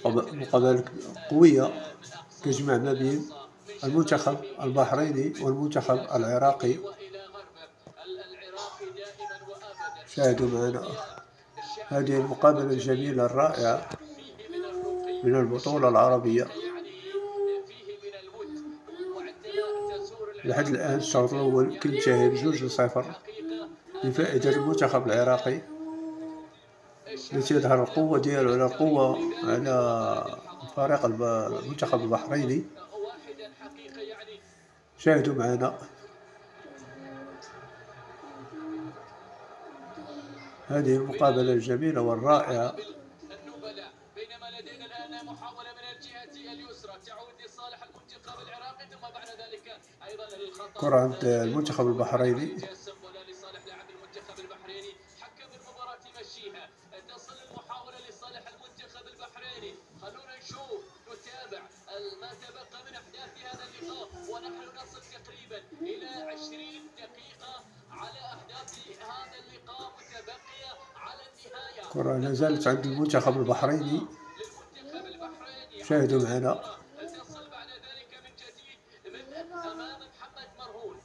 مقابلة قوية تجمع ما بين المنتخب البحريني والمنتخب العراقي. شاهدوا معنا هذه المقابلة الجميلة الرائعة من البطولة العربية. لحد الآن الشوط الأول كينتهي ب2-0 بفائدة المنتخب العراقي، التي يظهر القوة ديالو على قوة على فريق المنتخب البحريني. شاهدوا معنا هذه المقابلة الجميلة والرائعة. بينما لدينا الآن محاولة من الجهة اليسرى تعود لصالح المنتخب العراقي، ثم بعد ذلك أيضا الخطأ كرة عند المنتخب البحريني. لصالح لاعب المنتخب البحريني. حكم المباراة يمشيها، تصل المحاولة لصالح المنتخب البحريني. خلونا نشوف نتابع ما تبقى من أحداث هذا اللقاء، ونحن نصل تقريبا إلى 20 دقيقة على أحداث هذا اللقاء متبقية على النهاية. كرة لا زالت عند المنتخب البحريني. شاهدوا معنا. تصل بعد ذلك من جديد من أمام محمد مرهون،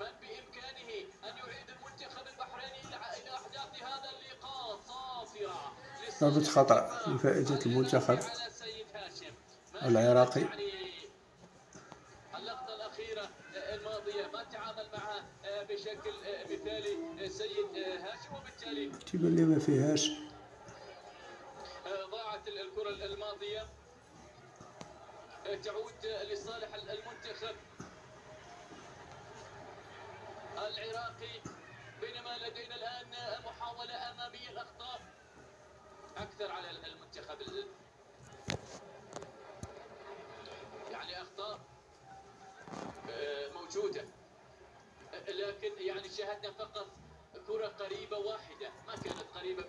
من بإمكانه أن يعيد المنتخب البحريني إلى أحداث هذا اللقاء. صافرة ضربة خطأ لفائدة المنتخب العراقي. اللقطة الأخيرة الماضية ما تعامل معها بشكل مثالي سيد هاشم، وبالتالي تبان لي ما فيهاش. ضاعت الكرة الماضية، تعود لصالح المنتخب العراقي. بينما لدينا الآن محاولة أمامية، الأخطاء أكثر على المنتخب، يعني أخطاء موجودة، لكن يعني شاهدنا فقط كرة قريبة واحدة، ما كانت قريبة